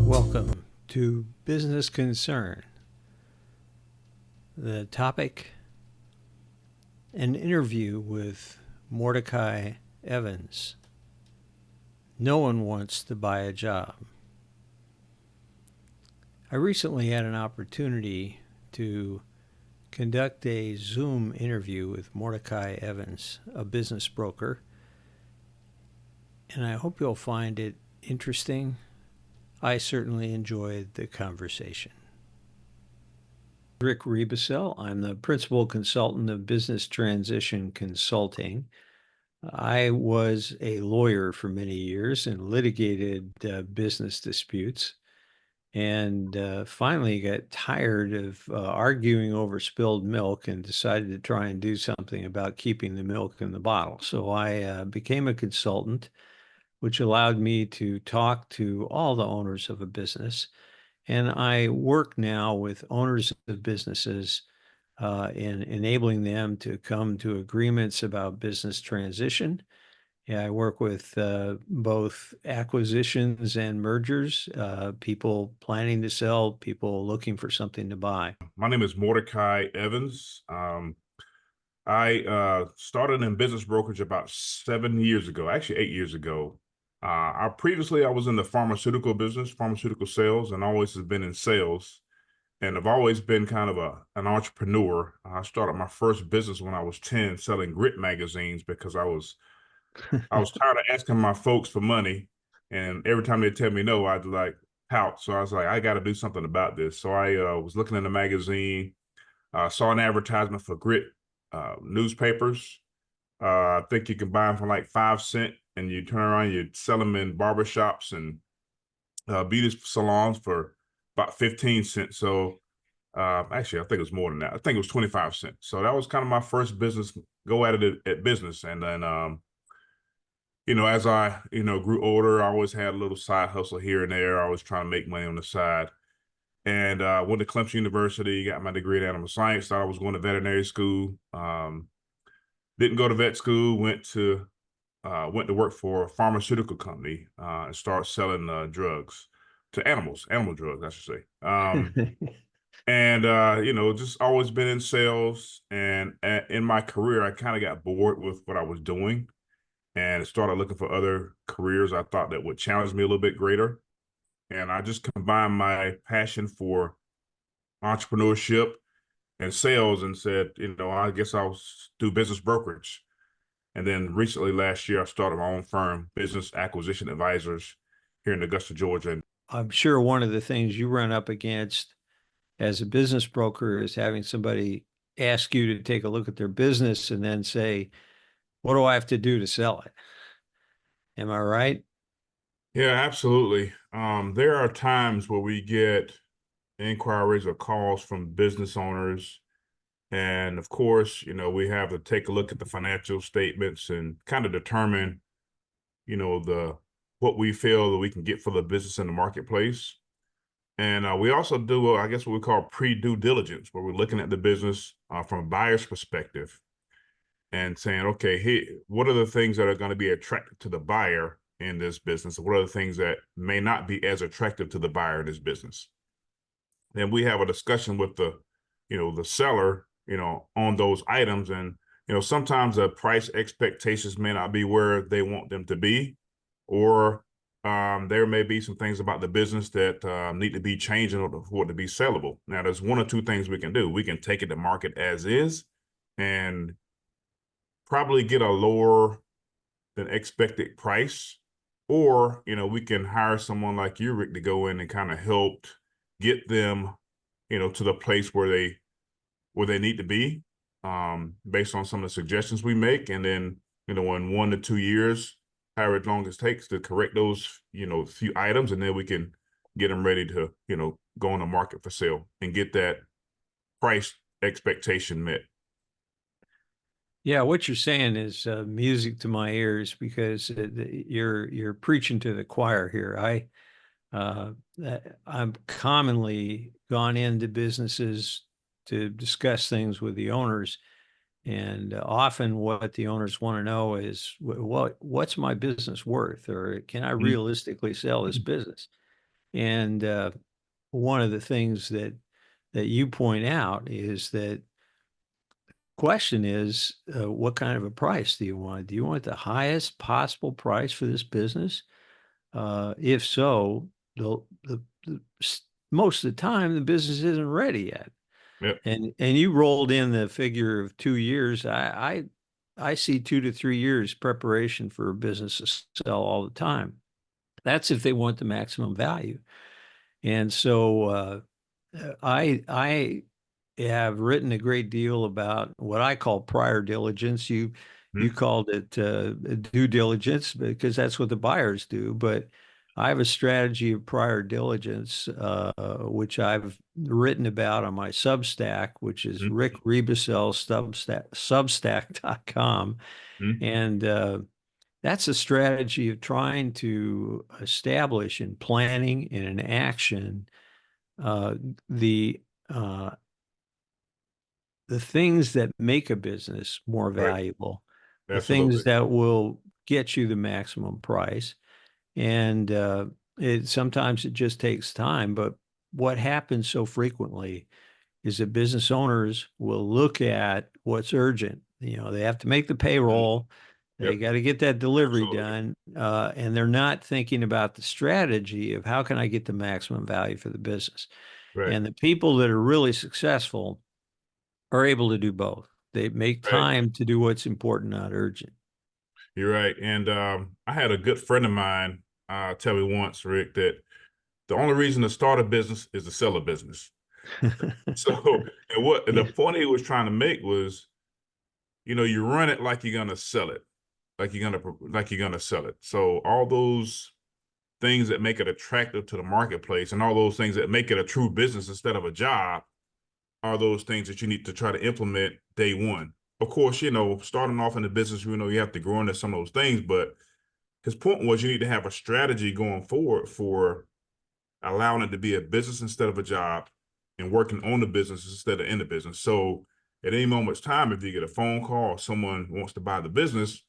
Welcome to Business Concern. The topic, an interview with Mordecai Evans. No one wants to buy a job. I recently had an opportunity to conduct a Zoom interview with Mordecai Evans, a business broker, and I hope you'll find it interesting. I certainly enjoyed the conversation. Rick Rebusel. I'm the principal consultant of Business Transition Consulting. I was a lawyer for many years and litigated business disputes, and finally got tired of arguing over spilled milk and decided to try and do something about keeping the milk in the bottle. So I became a consultant, which allowed me to talk to all the owners of a business. And I work now with owners of businesses in enabling them to come to agreements about business transition. Yeah, I work with both acquisitions and mergers, people planning to sell, people looking for something to buy. My name is Mordecai Evans. I started in business brokerage about 7 years ago, actually 8 years ago. Previously I was in the pharmaceutical business, pharmaceutical sales, and always has been in sales. And I've always been kind of an entrepreneur. I started my first business when I was 10, selling grit magazines because I was tired of asking my folks for money, and every time they tell me no, I'd like pout. So I was like, I got to do something about this. So I was looking in the magazine, saw an advertisement for grit newspapers. I think you can buy them for like 5 cents, and you turn around, you sell them in barbershops and beauty salons for about 15 cents. So actually, I think it was more than that. I think it was 25 cents. So that was kind of my first business go at it at business. And then as I, grew older, I always had a little side hustle here and there. I was trying to make money on the side. And went to Clemson University, got my degree in animal science, thought I was going to veterinary school. Didn't go to vet school, went to work for a pharmaceutical company and start selling drugs to animals, animal drugs, I should say. And just always been in sales. And in my career, I kind of got bored with what I was doing and started looking for other careers I thought that would challenge me a little bit greater. And I just combined my passion for entrepreneurship and sales and said, I guess I'll do business brokerage. And then recently, last year, I started my own firm, Business Acquisition Advisors, here in Augusta, Georgia. I'm sure one of the things you run up against as a business broker is having somebody ask you to take a look at their business and then say, what do I have to do to sell it? Am I right? Yeah, absolutely. There are times where we get inquiries or calls from business owners. And of course, we have to take a look at the financial statements and kind of determine, what we feel that we can get for the business in the marketplace. And we also do, I guess, what we call pre-due diligence, where we're looking at the business from a buyer's perspective and saying, okay, hey, what are the things that are going to be attractive to the buyer in this business? What are the things that may not be as attractive to the buyer in this business? Then we have a discussion with the seller, on those items. And, sometimes the price expectations may not be where they want them to be, or there may be some things about the business that need to be changed in order for it to be sellable. Now, there's one or two things we can do. We can take it to market as is and probably get a lower than expected price, or, we can hire someone like you, Rick, to go in and kind of help get them, to the place where they need to be, based on some of the suggestions we make. And then, in 1 to 2 years, however long it takes to correct those, few items, and then we can get them ready to, go on the market for sale and get that price expectation met. Yeah, what you're saying is music to my ears, because you're preaching to the choir here. I'm commonly gone into businesses to discuss things with the owners, and often what the owners want to know is, what's my business worth, or can I realistically sell this business? And one of the things that you point out is that question is, what kind of a price do you want? Do you want the highest possible price for this business? If so, most of the time the business isn't ready yet. Yep. And you rolled in the figure of 2 years. I see 2 to 3 years preparation for a business to sell all the time. That's if they want the maximum value. And so I have written a great deal about what I call prior diligence. You Mm-hmm. called it due diligence because that's what the buyers do. But I have a strategy of prior diligence, which I've written about on my Substack, which is Mm-hmm. Rick Rebusel Substack.com. Mm-hmm. And that's a strategy of trying to establish in planning and in action uh, the uh, the things that make a business more Right. valuable, the things Absolutely. that will get you the maximum price. And sometimes it just takes time. But what happens so frequently is that business owners will look at what's urgent. They have to make the Mm-hmm. payroll. They Yep. got to get that delivery Absolutely. done, and they're not thinking about the strategy of how can I get the maximum value for the business. Right. And the people that are really successful are able to do both. They make Right. time to do what's important, not urgent. You're right. And I had a good friend of mine tell me once, Rick, that the only reason to start a business is to sell a business. So, and the Yeah. point he was trying to make was, you run it like you're gonna sell it, like you're gonna sell it. So all those things that make it attractive to the marketplace, and all those things that make it a true business instead of a job, are those things that you need to try to implement day one. Of course, starting off in the business, you have to grow into some of those things, but his point was you need to have a strategy going forward for allowing it to be a business instead of a job and working on the business instead of in the business. So at any moment's time, if you get a phone call or someone wants to buy the business,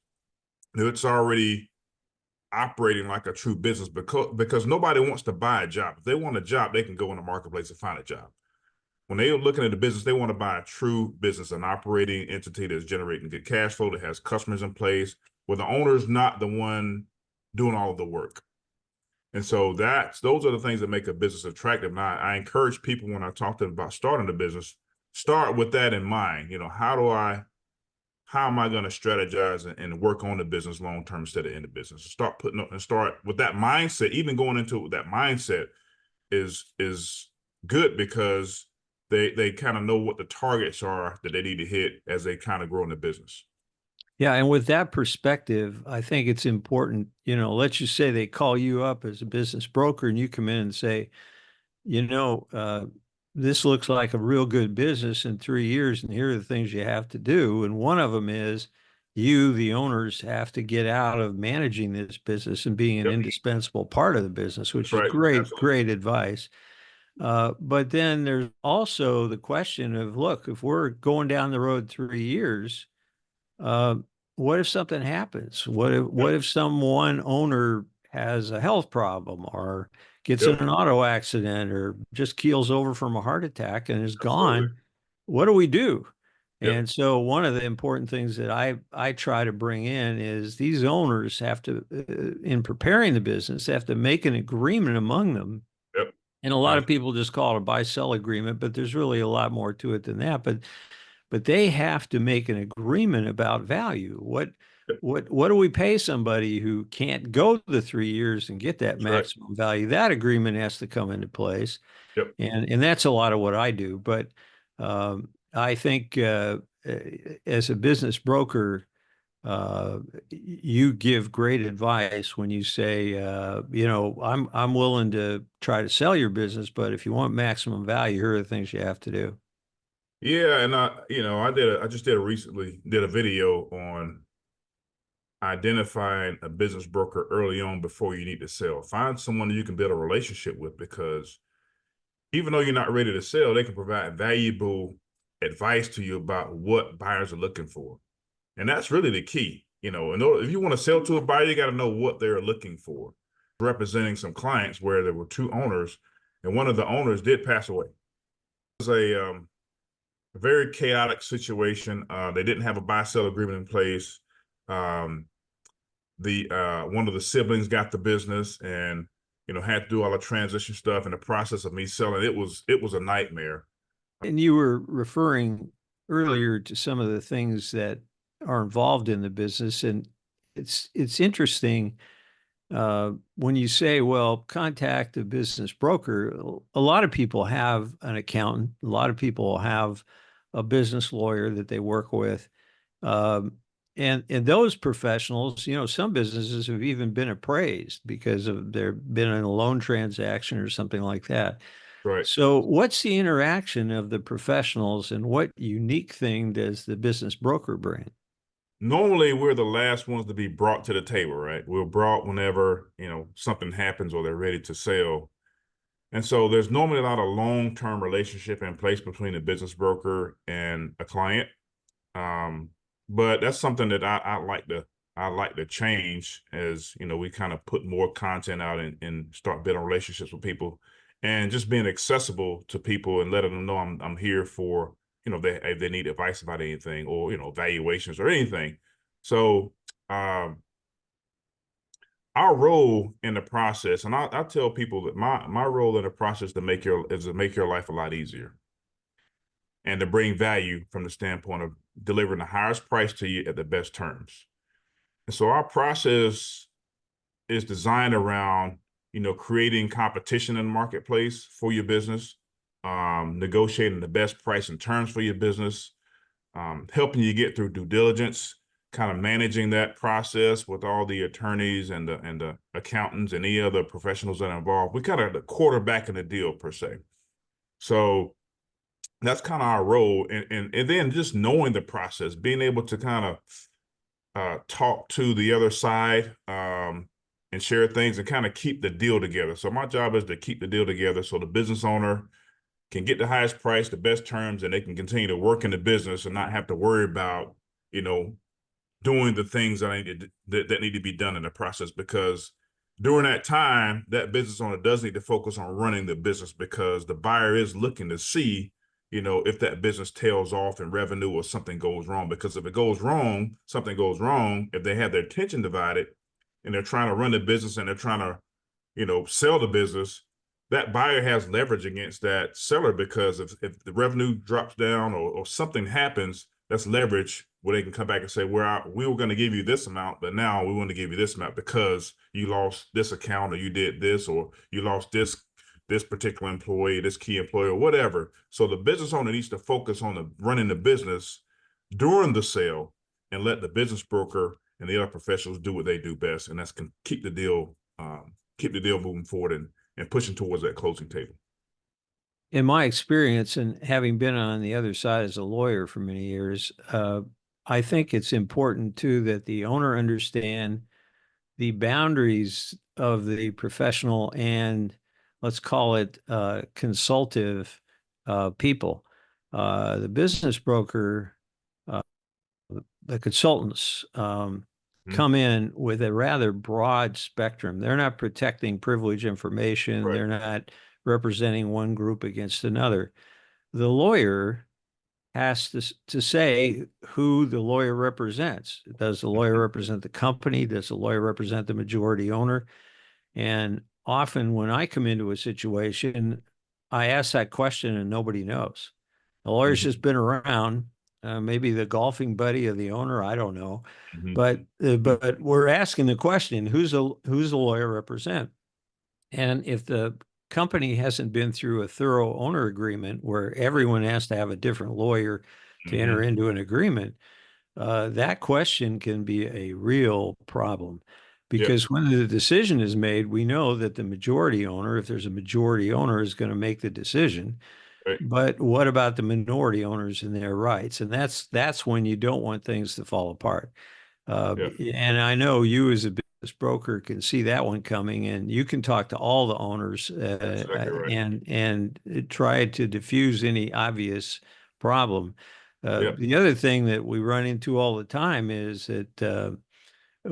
it's already operating like a true business because nobody wants to buy a job. If they want a job, they can go in the marketplace and find a job. When they're looking at the business, they want to buy a true business, an operating entity that's generating good cash flow, that has customers in place, where the owner's not the one doing all of the work. And so those are the things that make a business attractive. Now, I encourage people when I talk to them about starting a business, start with that in mind. How am I going to strategize and work on the business long term instead of in the business? Start putting up and start with that mindset. Even going into it with that mindset is good because they kind of know what the targets are that they need to hit as they kind of grow in the business. Yeah, and with that perspective, I think it's important, let's just say they call you up as a business broker and you come in and say, you know, uh, this looks like a real good business in 3 years, and here are the things you have to do. And one of them is you, the owners, have to get out of managing this business and being an Yep, indispensable part of the business, that's which is right. great, Absolutely. great advice. But then there's also the question of, look, if we're going down the road 3 years, uh, what if something happens? What Yep, if someone owner has a health problem or gets in yep, an auto accident or just keels over from a heart attack and is absolutely. gone? What do we do? Yep, And so one of the important things that I try to bring in is these owners have to, in preparing the business, have to make an agreement among them. yep, And a lot of absolutely. people just call it a buy-sell agreement, but there's really a lot more to it than that. But they have to make an agreement about value. Yep, What do we pay somebody who can't go the 3 years and get that that's right. maximum value? That agreement has to come into place, Yep. and that's a lot of what I do. But I think as a business broker, you give great advice when you say, I'm willing to try to sell your business, but if you want maximum value, here are the things you have to do. Yeah, and I just did a video on identifying a business broker early on before you need to sell. Find someone that you can build a relationship with, because even though you're not ready to sell, they can provide valuable advice to you about what buyers are looking for. And that's really the key. If you want to sell to a buyer, you got to know what they're looking for. representing some clients where there were two owners, and one of the owners did pass away. It was a very chaotic situation. They didn't have a buy-sell agreement in place. The one of the siblings got the business, and had to do all the transition stuff in the process of me selling. It was a nightmare. And you were referring earlier to some of the things that are involved in the business, and it's interesting when you say, well, contact a business broker. A lot of people have an accountant. A lot of people have a business lawyer that they work with. Um, and those professionals, some businesses have even been appraised because of there been in a loan transaction or something like that. Right. So, what's the interaction of the professionals, and what unique thing does the business broker bring? Normally, we're the last ones to be brought to the table, right? We're brought whenever, something happens or they're ready to sell. And so there's normally a lot of long-term relationship in place between a business broker and a client. But that's something that I like to change as, we kind of put more content out and start building relationships with people, and just being accessible to people and letting them know I'm here for, if they need advice about anything, or, valuations or anything. So our role in the process, and I tell people that my role in the process is to make your life a lot easier, and to bring value from the standpoint of delivering the highest price to you at the best terms. And so our process is designed around, creating competition in the marketplace for your business, negotiating the best price and terms for your business, helping you get through due diligence, kind of managing that process with all the attorneys and the accountants and any other professionals that are involved. We kind of the quarterback in the deal per se. So that's kind of our role, and then just knowing the process, being able to kind of talk to the other side, and share things and kind of keep the deal together. So my job is to keep the deal together so the business owner can get the highest price, the best terms, and they can continue to work in the business and not have to worry about, doing the things that need to be done in the process. Because during that time, that business owner does need to focus on running the business, because the buyer is looking to see, if that business tails off in revenue or something goes wrong. Because if it goes wrong, something goes wrong, if they have their attention divided and they're trying to run the business and they're trying to, sell the business, that buyer has leverage against that seller, because if the revenue drops down, or something happens, that's leverage where they can come back and say, we were going to give you this amount, but now we want to give you this amount because you lost this account, or you did this, or you lost this particular employee, this key employee, or whatever. So the business owner needs to focus on running the business during the sale, and let the business broker and the other professionals do what they do best, and that's keep the deal moving forward and pushing towards that closing table. In my experience, and having been on the other side as a lawyer for many years, I think it's important too that the owner understand the boundaries of the professional and, let's call it, consultative people. The business broker, uh, the consultants come in with a rather broad spectrum. They're not protecting privileged information. Right. They're not representing one group against another. The lawyer has to say who the lawyer represents. Does the lawyer represent the company? Does the lawyer represent the majority owner? And often when I come into a situation, I ask that question and nobody knows. The lawyer's just been around, maybe the golfing buddy of the owner, I don't know. But we're asking the question, who's the lawyer represent? And if the company hasn't been through a thorough owner agreement where everyone has to have a different lawyer to enter into an agreement, that question can be a real problem. Because when the decision is made, we know that the majority owner, if there's a majority owner, is going to make the decision. Right. But what about the minority owners and their rights? And that's when you don't want things to fall apart. And I know you as a business broker can see that one coming, and you can talk to all the owners Exactly right. and try to diffuse any obvious problem. Yep. The other thing that we run into all the time is that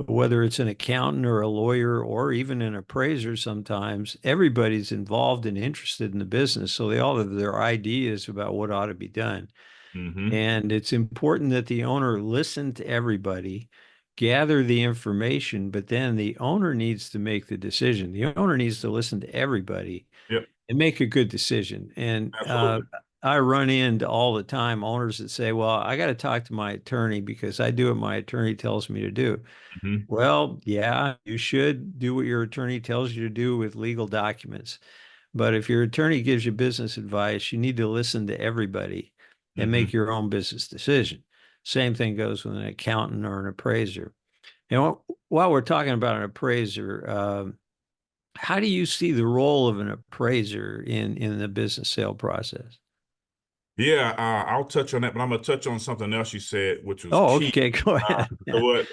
whether it's an accountant or a lawyer or even an appraiser, sometimes everybody's involved and interested in the business. So they all have their ideas about what ought to be done. Mm-hmm. And it's important that the owner listen to everybody, gather the information, but then the owner needs to make the decision. The owner needs to listen to everybody Yep. and make a good decision. And Absolutely. I run into all the time owners that say, well, I got to talk to my attorney because I do what my attorney tells me to do. Mm-hmm. Well, yeah, you should do what your attorney tells you to do with legal documents. But if your attorney gives you business advice, you need to listen to everybody and Mm-hmm. make your own business decision. Same thing goes with an accountant or an appraiser. And while we're talking about an appraiser, how do you see the role of an appraiser in the business sale process? Yeah, I'll touch on that, but I'm gonna touch on something else you said, which was Oh, key. okay, go ahead. So what?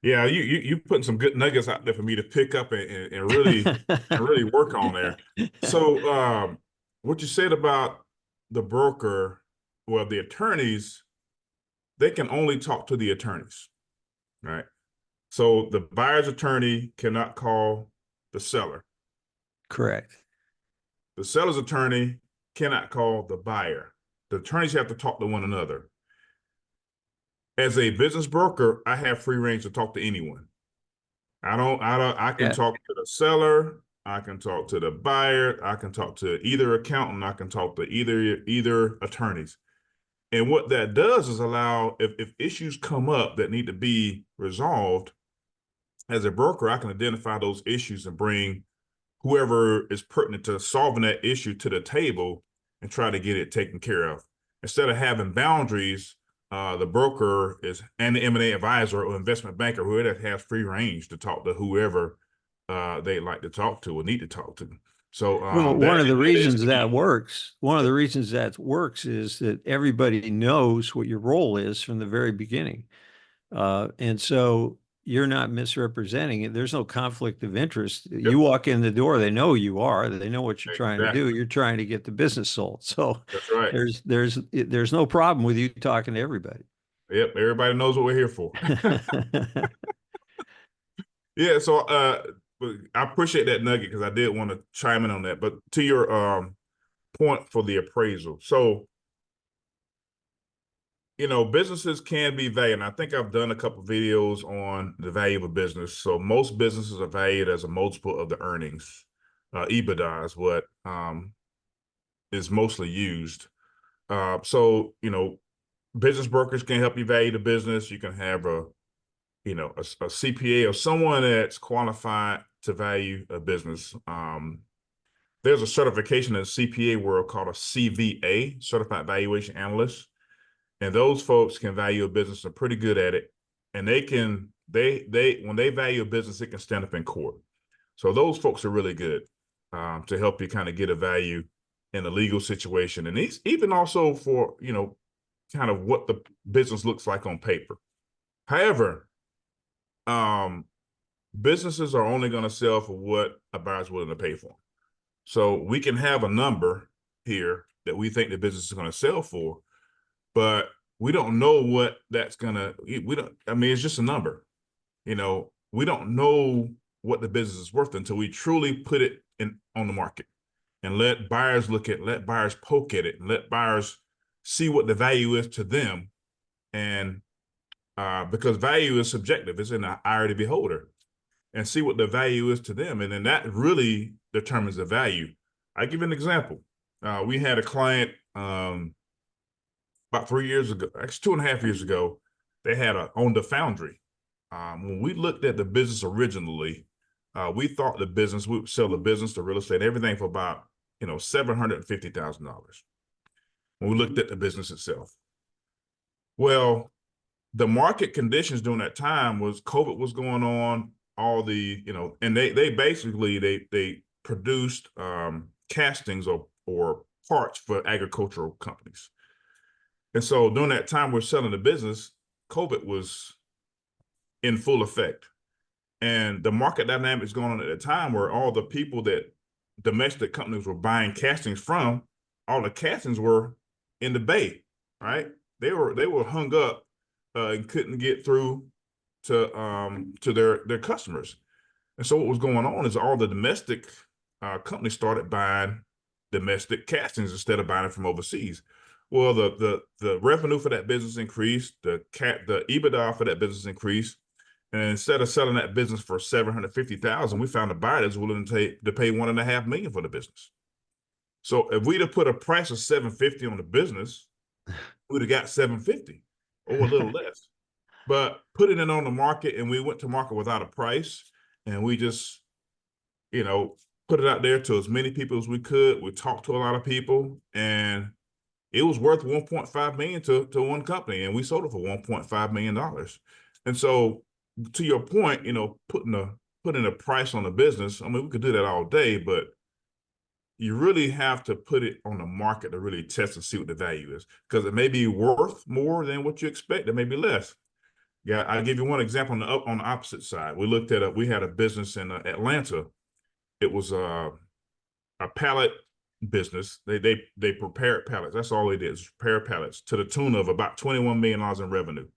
Yeah, you putting some good nuggets out there for me to pick up and really work on there. So, what you said about the broker, well, the attorneys, they can only talk to the attorneys, right? So the buyer's attorney cannot call the seller. Correct. The seller's attorney cannot call the buyer. The attorneys have to talk to one another. As a business broker, I have free range to talk to anyone. I can Yeah. talk to the seller, I can talk to the buyer, I can talk to either accountant, I can talk to either attorneys. And what that does is allow, if issues come up that need to be resolved, as a broker, I can identify those issues and bring whoever is pertinent to solving that issue to the table and try to get it taken care of. Instead of having boundaries, the broker is and the M&A advisor or investment banker, whoever has free range to talk to whoever they like to talk to or need to talk to. So Well, that that is key. one of the reasons that works is that everybody knows what your role is from the very beginning. And so you're not misrepresenting it. There's no conflict of interest. You Yep, walk in the door, they know you are, they know what you're trying to do. exactly. You're trying to get the business sold. So That's right. there's no problem with you talking to everybody. Yep, everybody knows what we're here for. Yeah, so I appreciate that nugget because I did want to chime in on that. But to your point for the appraisal. So, businesses can be valued. And I think I've done a couple of videos on the value of a business. So most businesses are valued as a multiple of the earnings. EBITDA is what is mostly used. So, business brokers can help you value the business. You can have a CPA or someone that's qualified to value a business. There's a certification in the CPA world called a CVA, Certified Valuation Analyst, and those folks can value a business. Are pretty good at it, and they when they value a business, it can stand up in court. So those folks are really good to help you kind of get a value in a legal situation, and even also for kind of what the business looks like on paper. However, um, businesses are only going to sell for what a buyer's willing to pay for. So we can have a number here that we think the business is going to sell for, but we don't know what that's going to, I mean, it's just a number. We don't know what the business is worth until we truly put it on the market and let buyers let buyers poke at it and let buyers see what the value is to them. And because value is subjective, it's in the eye of the beholder, and see what the value is to them. And then that really determines the value. I give you an example. We had a client about 3 years ago, actually 2.5 years ago, they had owned a foundry. When we looked at the business originally, we thought we would sell the business, the real estate, everything for about $750,000 when we looked at the business itself. Well, the market conditions during that time was COVID was going on, all the, and they basically they produced castings or parts for agricultural companies. And so during that time we're selling the business, COVID was in full effect. And the market dynamics going on at the time where all the people that domestic companies were buying castings from, all the castings were in the bay, right? They were hung up and couldn't get through to their customers. And so what was going on is all the domestic companies started buying domestic castings instead of buying it from overseas. Well, the revenue for that business increased, the EBITDA for that business increased, and instead of selling that business for $750,000, we found a buyer that's willing to pay $1.5 million for the business. So if we'd have put a price of $750 on the business, we'd have got $750 or a little less. But putting it on the market, and we went to market without a price, and we just, put it out there to as many people as we could. We talked to a lot of people, and it was worth $1.5 million to one company, and we sold it for $1.5 million. And so, to your point, putting a price on the business, I mean, we could do that all day, but you really have to put it on the market to really test and see what the value is, because it may be worth more than what you expect. It may be less. Yeah, I'll give you one example on the opposite side. We had a business in Atlanta. It was a pallet business. They prepared pallets. That's all they did, is prepare pallets to the tune of about $21 million in revenue.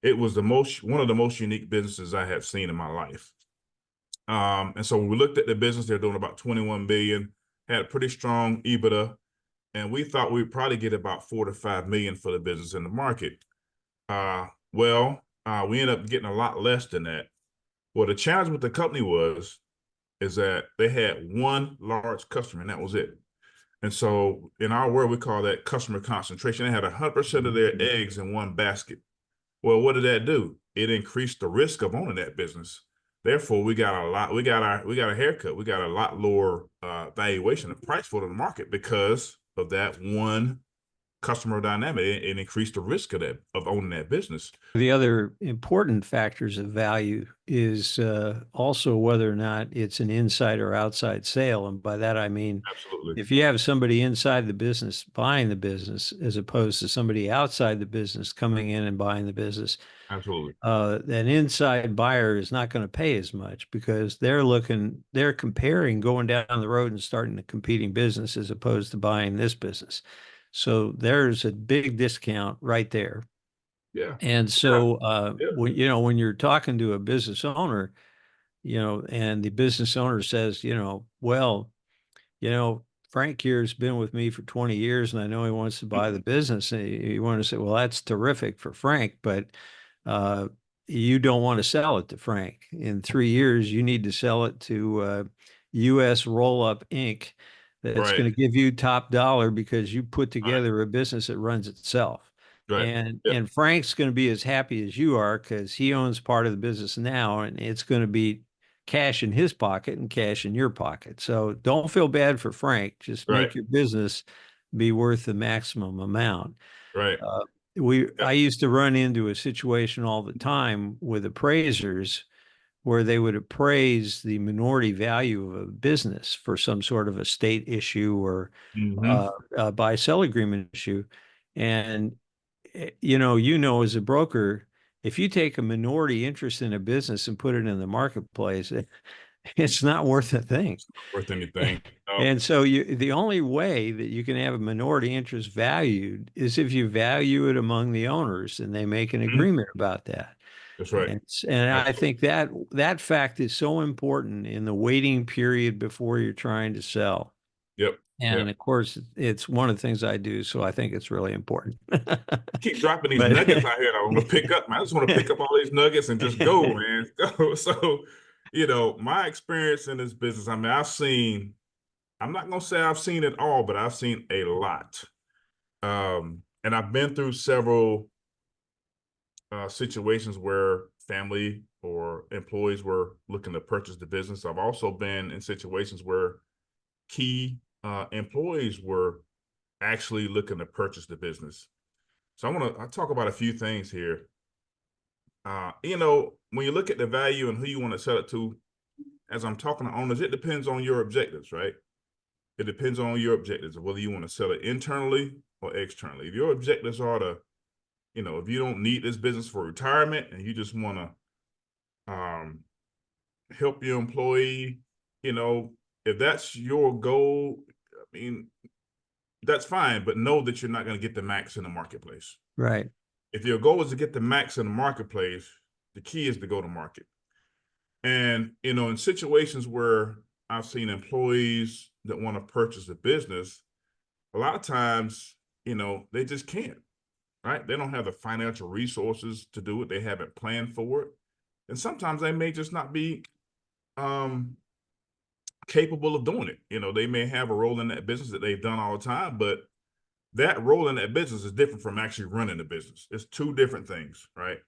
It was one of the most unique businesses I have seen in my life. And so when we looked at the business, they're doing about 21 billion, had a pretty strong EBITDA, and we thought we'd probably get about 4 to 5 million for the business in the market. We ended up getting a lot less than that. Well, the challenge with the company is that they had one large customer, and that was it. And so in our world, we call that customer concentration. They had 100% of their eggs in one basket. Well, what did that do? It increased the risk of owning that business. Therefore, we got a haircut. We got a lot lower valuation of price for the market because of that one customer dynamic. It increased the risk of owning that business. The other important factors of value is also whether or not it's an inside or outside sale. And by that, I mean, Absolutely. if you have somebody inside the business buying the business, as opposed to somebody outside the business coming in and buying the business, Absolutely. an inside buyer is not going to pay as much because they're comparing going down the road and starting a competing business as opposed to buying this business. So there's a big discount right there. Yeah. And so, Yeah. when you're talking to a business owner, and the business owner says, well, Frank here has been with me for 20 years and I know he wants to buy the business. And you want to say, well, that's terrific for Frank, but you don't want to sell it to Frank. In 3 years, you need to sell it to US Roll Up Inc. That's Right. going to give you top dollar because you put together a business that runs itself. Right. And Yep. and Frank's going to be as happy as you are because he owns part of the business now, and it's going to be cash in his pocket and cash in your pocket. So don't feel bad for Frank. Just Right. make your business be worth the maximum amount. Right. I used to run into a situation all the time with appraisers where they would appraise the minority value of a business for some sort of a state issue or a buy-sell agreement issue. And, as a broker, if you take a minority interest in a business and put it in the marketplace, it's not worth a thing. It's not worth anything. No. And so the only way that you can have a minority interest valued is if you value it among the owners and they make an agreement about that. That's right. And I think that fact is so important in the waiting period before you're trying to sell. Yep. And of course, it's one of the things I do, so I think it's really important. Keep dropping these nuggets out here. I want to pick up, man. I just want to pick up all these nuggets and just go, man. Go. So, my experience in this business, I mean, I'm not going to say I've seen it all, but I've seen a lot. And I've been through several situations where family or employees were looking to purchase the business. I've also been in situations where key employees were actually looking to purchase the business. So I talk about a few things here. When you look at the value and who you want to sell it to, as I'm talking to owners, it depends on your objectives, right? It depends on your objectives of whether you want to sell it internally or externally. If your objectives are to, if you don't need this business for retirement and you just want to help your employee, if that's your goal, I mean, that's fine, but know that you're not going to get the max in the marketplace. Right. If your goal is to get the max in the marketplace, The key is to go to market. And, in situations where I've seen employees that want to purchase a business, a lot of times, they just can't, right? They don't have the financial resources to do it. They haven't planned for it. And sometimes they may just not be capable of doing it. They may have a role in that business that they've done all the time, but that role in that business is different from actually running the business. It's two different things, right?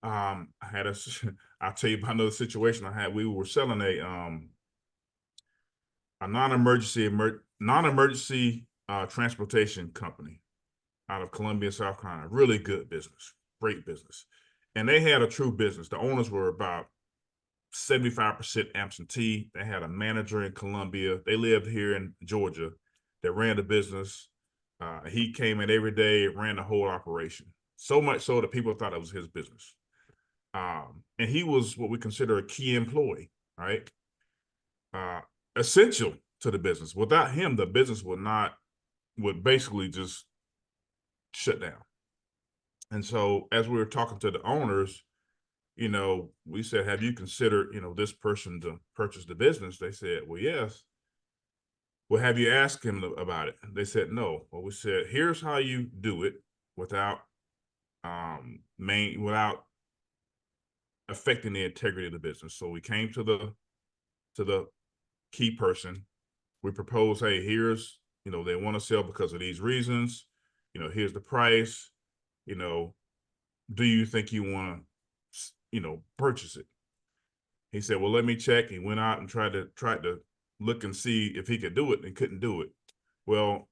I had I'll tell you about another situation I had. We were selling a non-emergency transportation company out of Columbia, South Carolina. Really good business, great business. And they had a true business. The owners were about 75% absentee. They had a manager in Columbia. They lived here in Georgia that ran the business. He came in every day, ran the whole operation. So much so that people thought it was his business. And he was what we consider a key employee, right? Essential to the business. Without him, the business would basically just shut down. And so as we were talking to the owners, we said, have you considered, this person to purchase the business? They said, well, yes. Well, have you asked him about it? They said, no. Well, we said, here's how you do it without without affecting the integrity of the business. So we came to the key person. We proposed, hey, here's, they want to sell because of these reasons. Here's the price. Do you think you want to, purchase it? He said, well, let me check. He went out and tried to look and see if he could do it, and couldn't do it. Well,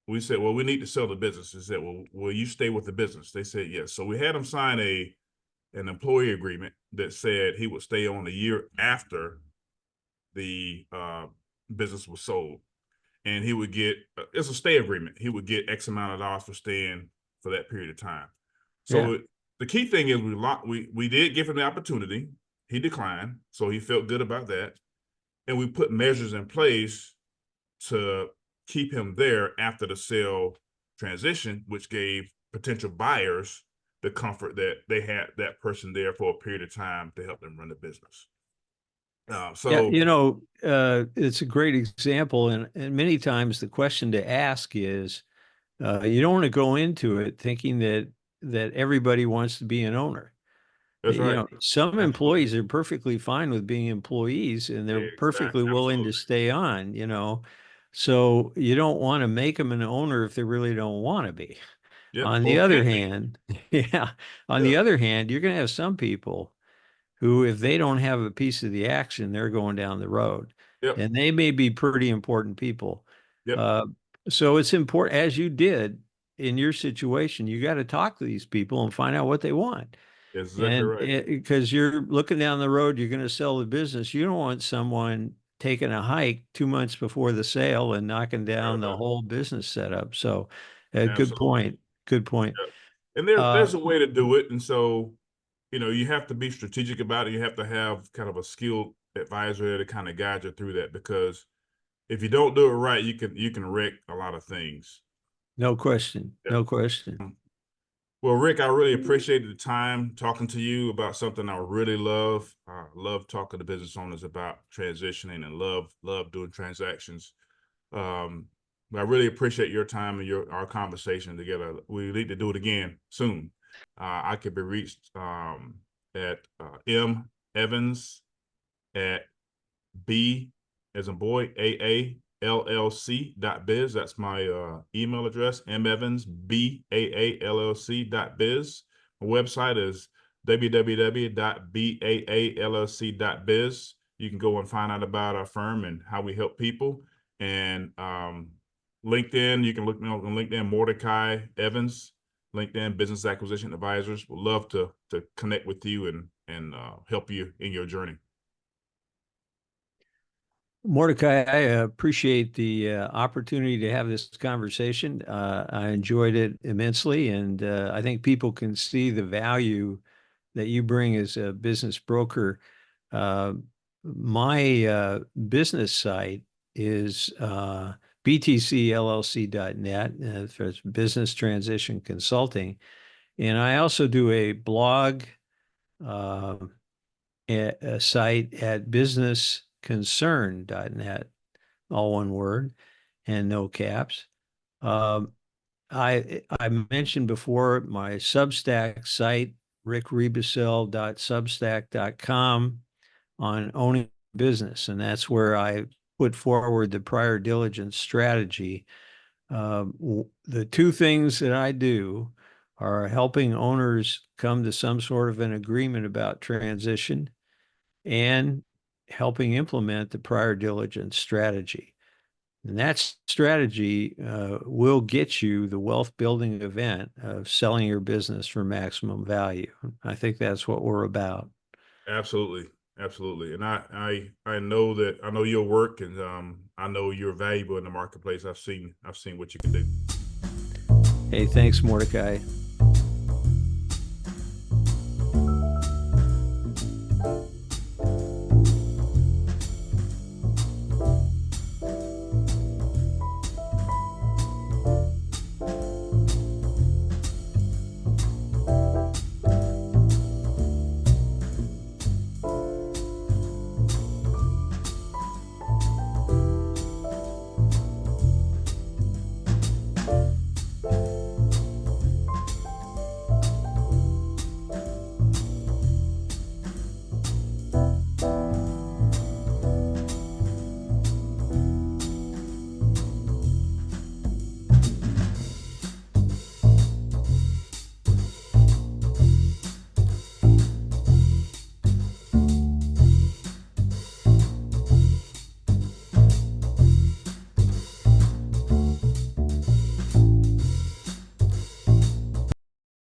we said, well, we need to sell the business. He said, well, will you stay with the business? They said, yes. So we had him sign an employee agreement that said he would stay on a year after the business was sold. And he would get, it's a stay agreement. He would get X amount of dollars for staying for that period of time. So Yeah. the key thing is we did give him the opportunity. He declined. So he felt good about that. And we put measures in place to keep him there after the sale transition, which gave potential buyers the comfort that they had that person there for a period of time to help them run the business. Yeah, it's a great example, and many times the question to ask is, you don't want to go into it thinking that everybody wants to be an owner. That's right. Some Absolutely. employees are perfectly fine with being employees, and they're perfectly willing to stay on, So you don't want to make them an owner if they really don't want to be. Yep. On the other hand, yeah, on the other hand, you're going to have some people who, if they don't have a piece of the action, they're going down the road. Yep. And they may be pretty important people. Yep. So it's important, as you did in your situation, you got to talk to these people and find out what they want. Exactly And right. because you're looking down the road, you're going to sell the business. You don't want someone taking a hike 2 months before the sale and knocking down the whole business setup. So, good Absolutely. point. Good point. Yep. And there's a way to do it. And so, you have to be strategic about it. You have to have kind of a skilled advisor to kind of guide you through that, because if you don't do it right, you can wreck a lot of things. No question. Yeah. No question. Well, Rick, I really appreciated the time talking to you about something I really love. I love talking to business owners about transitioning, and love doing transactions. But I really appreciate your time and our conversation together. We need to do it again soon. I could be reached at M Evans at B as in boy, AALLC.biz. That's my email address, mevans, BAALLC.biz. My website is www.baallc.biz. You can go and find out about our firm and how we help people. And LinkedIn, you can look me up on LinkedIn, Mordecai Evans, LinkedIn Business Acquisition Advisors. Would love to connect with you and help you in your journey. Mordecai, I appreciate the opportunity to have this conversation. I enjoyed it immensely, and I think people can see the value that you bring as a business broker. My business site is btcllc.net for business transition consulting. And I also do a blog a site at businessconcern.net, all one word and no caps. I mentioned before my Substack site, rickrebusel.substack.com, on owning business, and that's where I put forward the prior diligence strategy. The two things that I do are helping owners come to some sort of an agreement about transition and helping implement the prior diligence strategy. And that strategy will get you the wealth building event of selling your business for maximum value. I think that's what we're about. Absolutely. Absolutely. And I know that I know your work, and I know you're valuable in the marketplace. I've seen what you can do. Hey, thanks, Mordecai.